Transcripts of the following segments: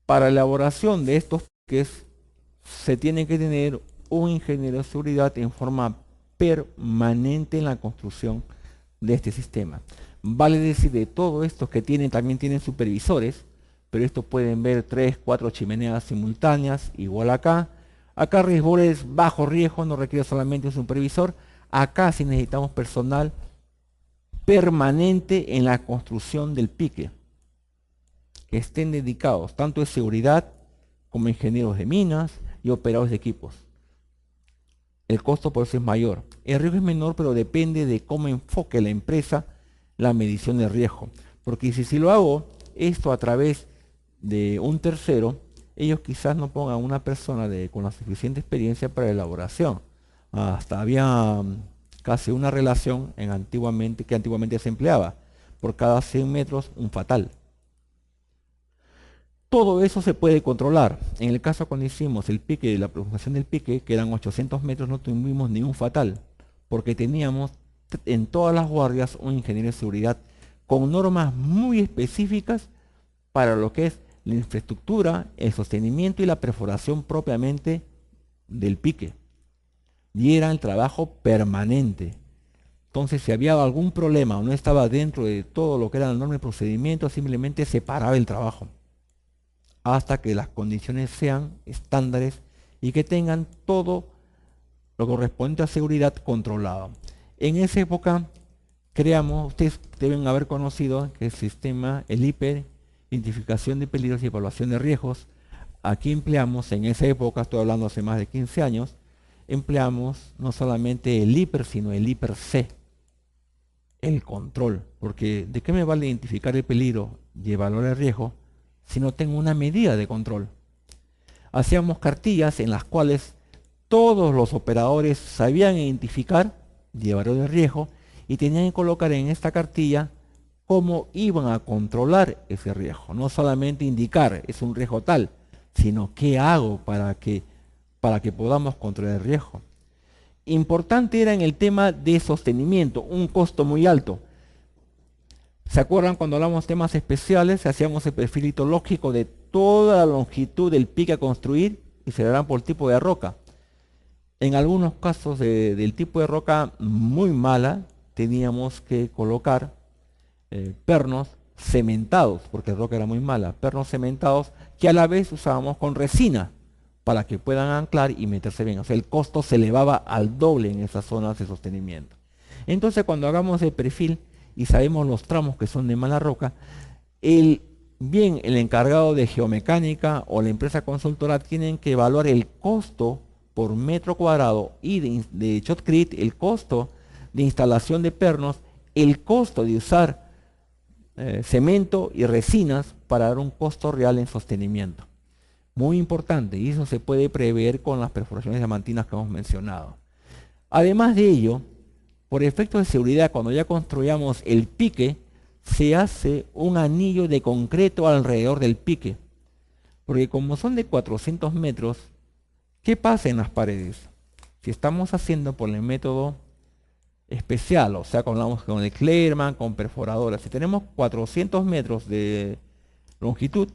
Para la elaboración de estos piques se tiene que tener un ingeniero de seguridad en forma permanente en la construcción de este sistema. Vale decir, de todos estos que tienen, también tienen supervisores, pero estos pueden ver 3, 4 chimeneas simultáneas, igual acá. Acá riesgos bajo riesgo, no requiere solamente un supervisor. Acá sí necesitamos personal permanente en la construcción del pique, que estén dedicados tanto de seguridad como ingenieros de minas y operadores de equipos. El costo por eso es mayor. El riesgo es menor, pero depende de cómo enfoque la empresa la medición de riesgo. Porque si lo hago esto a través de un tercero, ellos quizás no pongan una persona con la suficiente experiencia para la elaboración. Hasta había casi una relación que antiguamente se empleaba. Por cada 100 metros, un fatal. Todo eso se puede controlar. En el caso cuando hicimos el pique, la prolongación del pique, que eran 800 metros, no tuvimos ni un fatal, porque teníamos en todas las guardias un ingeniero de seguridad con normas muy específicas para lo que es la infraestructura, el sostenimiento y la perforación propiamente del pique. Y era el trabajo permanente. Entonces, si había algún problema o no estaba dentro de todo lo que era la norma de procedimiento, simplemente se paraba el trabajo hasta que las condiciones sean estándares y que tengan todo lo correspondiente a seguridad controlado. En esa época creamos, ustedes deben haber conocido que el sistema, el IPER, identificación de peligros y evaluación de riesgos. Aquí empleamos, en esa época, estoy hablando hace más de 15 años, empleamos no solamente el IPER, sino el IPER-C, el control, porque ¿de qué me vale identificar el peligro y evaluar el riesgo si no tengo una medida de control? Hacíamos cartillas en las cuales todos los operadores sabían identificar y evaluar el riesgo y tenían que colocar en esta cartilla cómo iban a controlar ese riesgo. No solamente indicar es un riesgo tal, sino qué hago para que podamos controlar el riesgo. Importante era en el tema de sostenimiento, un costo muy alto. ¿Se acuerdan cuando hablamos de temas especiales? Hacíamos el perfil litológico de toda la longitud del pique a construir y se darán por tipo de roca. En algunos casos del tipo de roca muy mala, teníamos que colocar pernos cementados, porque la roca era muy mala, pernos cementados que a la vez usábamos con resina para que puedan anclar y meterse bien. O sea, el costo se elevaba al doble en esas zonas de sostenimiento. Entonces, cuando hagamos el perfil y sabemos los tramos que son de mala roca, bien el encargado de geomecánica o la empresa consultora tienen que evaluar el costo por metro cuadrado y de shotcrete, el costo de instalación de pernos, el costo de usar cemento y resinas para dar un costo real en sostenimiento. Muy importante, y eso se puede prever con las perforaciones diamantinas que hemos mencionado. Además de ello, por efectos de seguridad, cuando ya construyamos el pique, se hace un anillo de concreto alrededor del pique. Porque como son de 400 metros, ¿qué pasa en las paredes? Si estamos haciendo por el método especial, o sea, hablamos con el Clerman, con perforadoras, si tenemos 400 metros de longitud,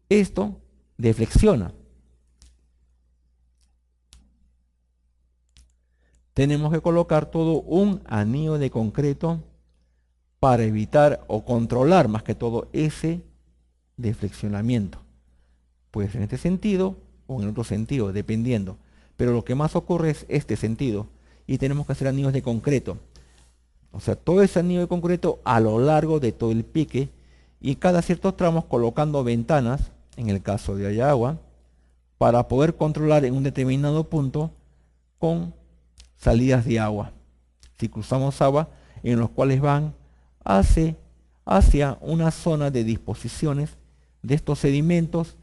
esto deflexiona. Tenemos que colocar todo un anillo de concreto para evitar o controlar más que todo ese deflexionamiento. Puede ser en este sentido o en otro sentido, dependiendo. Pero lo que más ocurre es este sentido. Y tenemos que hacer anillos de concreto. O sea, todo ese anillo de concreto a lo largo de todo el pique y cada ciertos tramos colocando ventanas, en el caso de haya agua, para poder controlar en un determinado punto con salidas de agua. Si cruzamos agua, en los cuales van hacia una zona de disposiciones de estos sedimentos.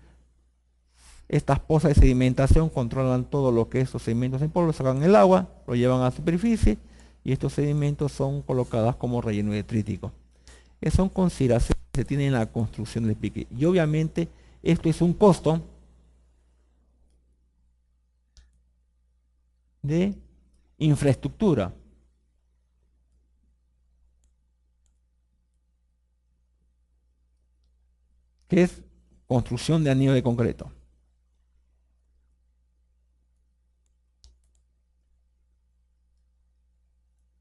Estas pozas de sedimentación controlan todo lo que estos sedimentos en polvo, sacan el agua, lo llevan a la superficie y estos sedimentos son colocados como relleno detrítico. Son consideraciones que se tienen en la construcción del pique. Y obviamente esto es un costo de infraestructura. Que es construcción de anillo de concreto.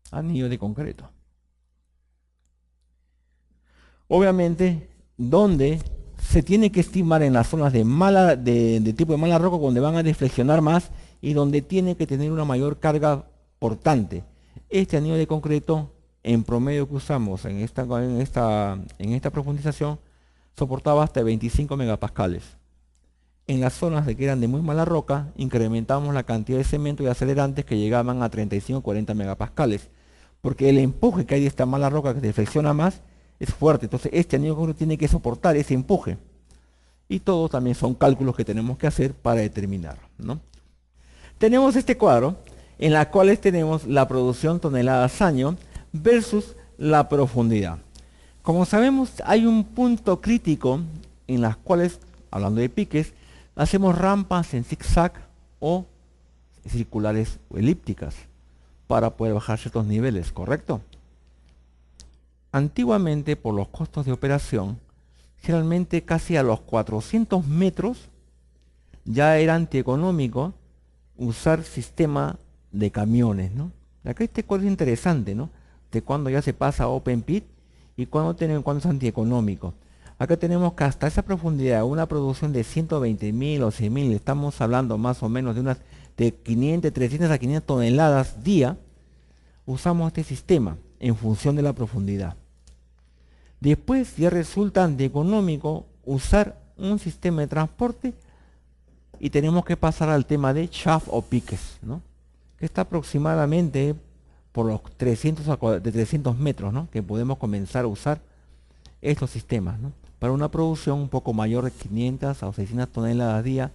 Anillo de concreto. Obviamente, donde se tiene que estimar en las zonas de tipo de mala roca, donde van a deflexionar más y donde tiene que tener una mayor carga portante. Este anillo de concreto, en promedio que usamos en esta profundización, soportaba hasta 25 megapascales. En las zonas que eran de muy mala roca, incrementamos la cantidad de cemento y acelerantes que llegaban a 35-40 megapascales, porque el empuje que hay de esta mala roca que deflexiona más es fuerte. Entonces este anillo de concreto tiene que soportar ese empuje. Y todos también son cálculos que tenemos que hacer para determinar, ¿no? Tenemos este cuadro en la cual tenemos la producción toneladas año versus la profundidad. Como sabemos, hay un punto crítico en las cuales, hablando de piques, hacemos rampas en zigzag o circulares o elípticas para poder bajar ciertos niveles, ¿correcto? Antiguamente, por los costos de operación, generalmente casi a los 400 metros ya era antieconómico usar sistema de camiones, ¿no? Acá este cuadro es interesante, ¿no? De cuando ya se pasa a open pit y cuando es antieconómico. Acá tenemos que hasta esa profundidad, una producción de 120.000 o 100.000, estamos hablando más o menos de unas de 500, 300 a 500 toneladas día, usamos este sistema en función de la profundidad. Después ya resulta antieconómico usar un sistema de transporte y tenemos que pasar al tema de shaft o piques, ¿no? Que está aproximadamente por los 300 metros, ¿no? Que podemos comenzar a usar estos sistemas, ¿no? Para una producción un poco mayor de 500 a 600 toneladas día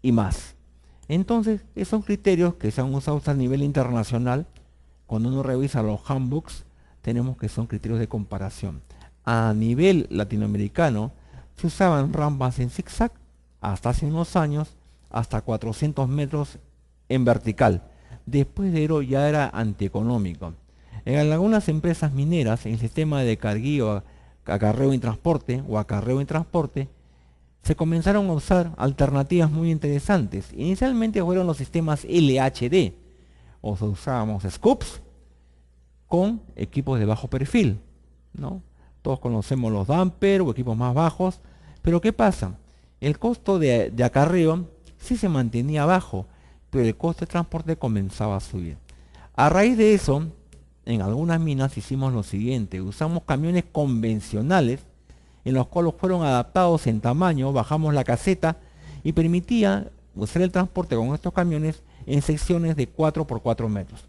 y más. Entonces, esos son criterios que se han usado a nivel internacional. Cuando uno revisa los handbooks, tenemos que son criterios de comparación. A nivel latinoamericano, se usaban rampas en zigzag hasta hace unos años, hasta 400 metros en vertical. Después de ello ya era antieconómico. En algunas empresas mineras, en el sistema de carguillo, acarreo y transporte o acarreo y transporte, se comenzaron a usar alternativas muy interesantes. Inicialmente fueron los sistemas LHD, o usábamos scoops con equipos de bajo perfil, ¿no? Todos conocemos los dumper o equipos más bajos, pero ¿qué pasa? El costo de acarreo sí se mantenía bajo, pero el costo de transporte comenzaba a subir. A raíz de eso, en algunas minas hicimos lo siguiente: usamos camiones convencionales en los cuales fueron adaptados en tamaño, bajamos la caseta y permitía usar el transporte con estos camiones en secciones de 4 por 4 metros.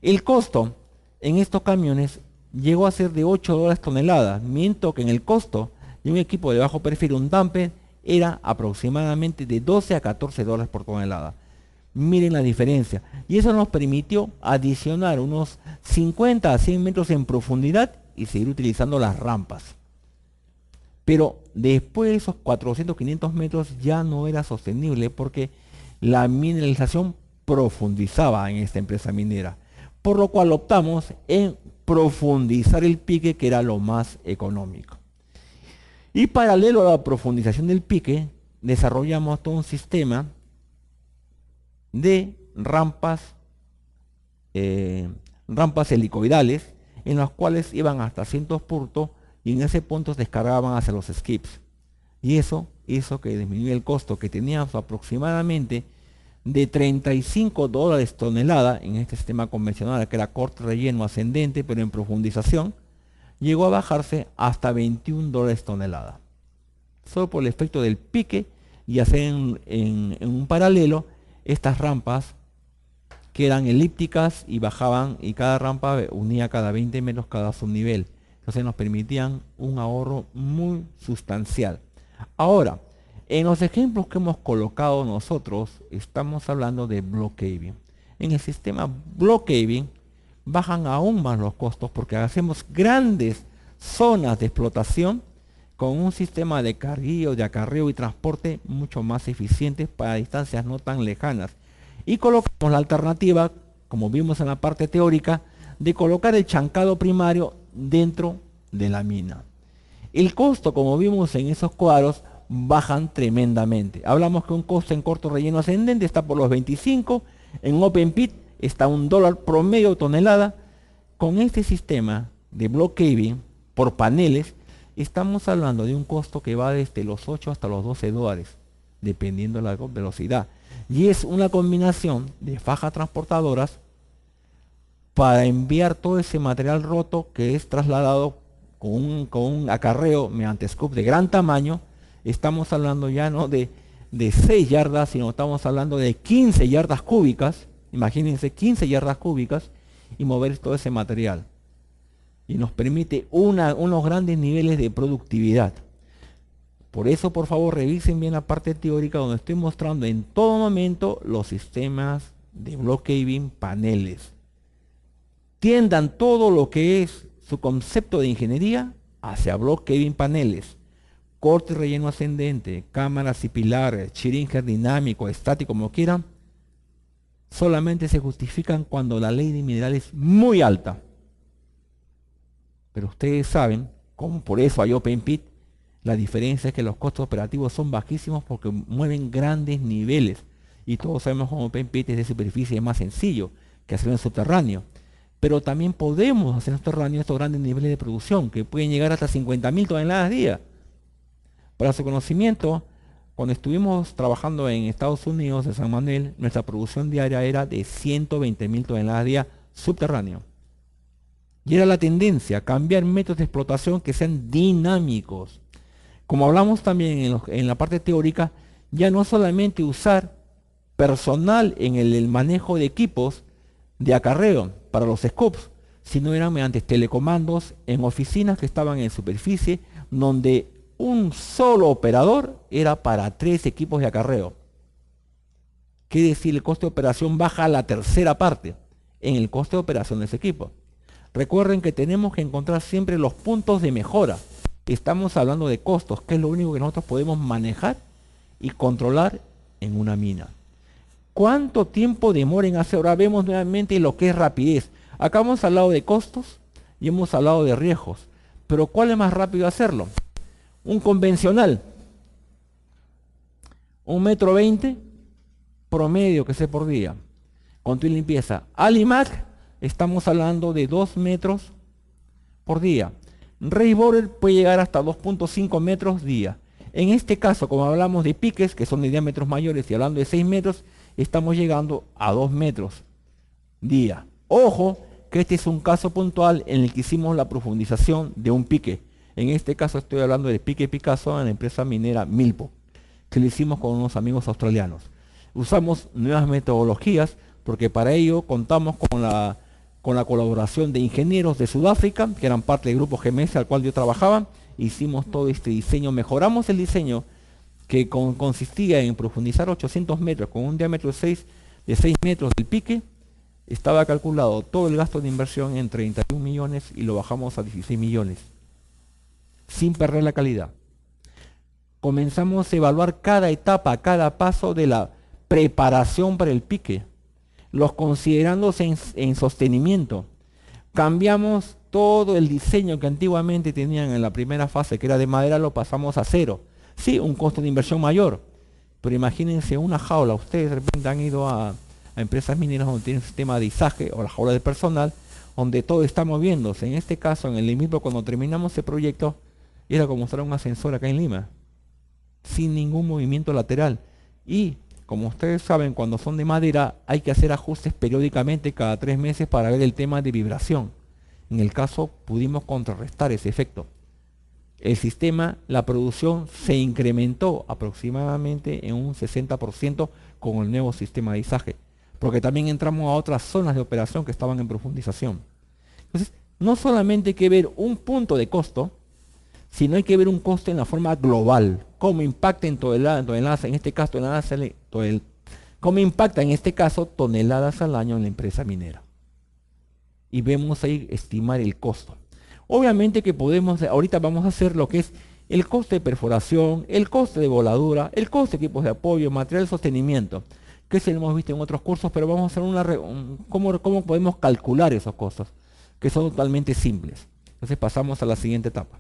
El costo en estos camiones llegó a ser de $8 tonelada, mientras que en el costo de un equipo de bajo perfil, un dumper, era aproximadamente de 12 a 14 dólares por tonelada. Miren la diferencia. Y eso nos permitió adicionar unos 50 a 100 metros en profundidad y seguir utilizando las rampas. Pero después de esos 400, 500 metros ya no era sostenible porque la mineralización profundizaba en esta empresa minera. Por lo cual optamos en profundizar el pique, que era lo más económico. Y paralelo a la profundización del pique, desarrollamos todo un sistema de rampas helicoidales, en las cuales iban hasta cientos puntos y en ese punto descargaban hacia los skips. Y eso hizo que disminuya el costo que teníamos aproximadamente de 35 dólares tonelada en este sistema convencional, que era corte relleno ascendente, pero en profundización llegó a bajarse hasta 21 dólares tonelada. Solo por el efecto del pique y hacer en un paralelo estas rampas que eran elípticas y bajaban, y cada rampa unía cada 20 metros cada subnivel. Entonces nos permitían un ahorro muy sustancial. Ahora, en los ejemplos que hemos colocado nosotros, estamos hablando de block caving. En el sistema block caving bajan aún más los costos porque hacemos grandes zonas de explotación con un sistema de carguillo, de acarreo y transporte mucho más eficientes para distancias no tan lejanas. Y colocamos la alternativa, como vimos en la parte teórica, de colocar el chancado primario dentro de la mina. El costo, como vimos en esos cuadros, bajan tremendamente. Hablamos que un costo en corto relleno ascendente está por los 25, en Open Pit está $1 promedio tonelada. Con este sistema de block caving por paneles, estamos hablando de un costo que va desde los 8 hasta los $12, dependiendo de la velocidad. Y es una combinación de fajas transportadoras para enviar todo ese material roto que es trasladado con un acarreo mediante scoop de gran tamaño. Estamos hablando ya no de 6 yardas, sino estamos hablando de 15 yardas cúbicas. Imagínense 15 yardas cúbicas y mover todo ese material. Y nos permite unos grandes niveles de productividad. Por eso, por favor, revisen bien la parte teórica donde estoy mostrando en todo momento los sistemas de block caving paneles. Tiendan todo lo que es su concepto de ingeniería hacia block caving paneles. Corte y relleno ascendente, cámaras y pilares, Schillinger dinámico, estático, como quieran, solamente se justifican cuando la ley de mineral es muy alta. Pero ustedes saben, como por eso hay Open Pit, la diferencia es que los costos operativos son bajísimos porque mueven grandes niveles. Y todos sabemos que Open Pit es de superficie, es más sencillo que hacerlo en subterráneo. Pero también podemos hacer en subterráneo estos grandes niveles de producción que pueden llegar hasta 50.000 toneladas día. Para su conocimiento, cuando estuvimos trabajando en Estados Unidos, en San Manuel, nuestra producción diaria era de 120.000 toneladas día subterráneo. Y era la tendencia, cambiar métodos de explotación que sean dinámicos. Como hablamos también en la parte teórica, ya no solamente usar personal en el manejo de equipos de acarreo para los scopes, sino eran mediante telecomandos en oficinas que estaban en superficie, donde un solo operador era para 3 equipos de acarreo. Quiere decir, el coste de operación baja a la tercera parte en el coste de operación de ese equipo. Recuerden que tenemos que encontrar siempre los puntos de mejora. Estamos hablando de costos, que es lo único que nosotros podemos manejar y controlar en una mina. ¿Cuánto tiempo demora en hacer? Ahora vemos nuevamente lo que es rapidez. Acá hemos hablado de costos y hemos hablado de riesgos. Pero ¿cuál es más rápido hacerlo? Un convencional, 1,20 m promedio que sea por día, con tu limpieza. Alimac, estamos hablando de 2 metros por día. Race Borer puede llegar hasta 2.5 metros día. En este caso, como hablamos de piques, que son de diámetros mayores, y hablando de 6 metros, estamos llegando a 2 metros día. Ojo, que este es un caso puntual en el que hicimos la profundización de un pique. En este caso estoy hablando del pique Picasso en la empresa minera Milpo, que lo hicimos con unos amigos australianos. Usamos nuevas metodologías porque para ello contamos con la colaboración de ingenieros de Sudáfrica, que eran parte del grupo GMS al cual yo trabajaba. Hicimos todo este diseño, mejoramos el diseño que consistía en profundizar 800 metros con un diámetro de 6 metros del pique. Estaba calculado todo el gasto de inversión en 31 millones y lo bajamos a 16 millones, sin perder la calidad. Comenzamos a evaluar cada etapa, cada paso de la preparación para el pique, los considerándose en sostenimiento. Cambiamos todo el diseño que antiguamente tenían en la primera fase, que era de madera, lo pasamos a cero. Sí, un costo de inversión mayor, pero imagínense una jaula. Ustedes de repente han ido a empresas mineras donde tienen un sistema de izaje o la jaula de personal, donde todo está moviéndose. En este caso, en el Limipro, cuando terminamos ese proyecto, era como estar un ascensor acá en Lima, sin ningún movimiento lateral. Y como ustedes saben, cuando son de madera hay que hacer ajustes periódicamente cada 3 meses para ver el tema de vibración. En el caso pudimos contrarrestar ese efecto. El sistema, la producción se incrementó aproximadamente en un 60% con el nuevo sistema de izaje, porque también entramos a otras zonas de operación que estaban en profundización. Entonces, no solamente hay que ver un punto de costo, sino hay que ver un costo en la forma global, cómo impacta en toneladas, en este caso cómo impacta en este caso toneladas al año en la empresa minera. Y vemos ahí estimar el costo. Obviamente que podemos, ahorita vamos a hacer lo que es el coste de perforación, el coste de voladura, el coste de equipos de apoyo, material de sostenimiento, que se lo hemos visto en otros cursos, pero vamos a hacer cómo podemos calcular esos costos, que son totalmente simples. Entonces pasamos a la siguiente etapa.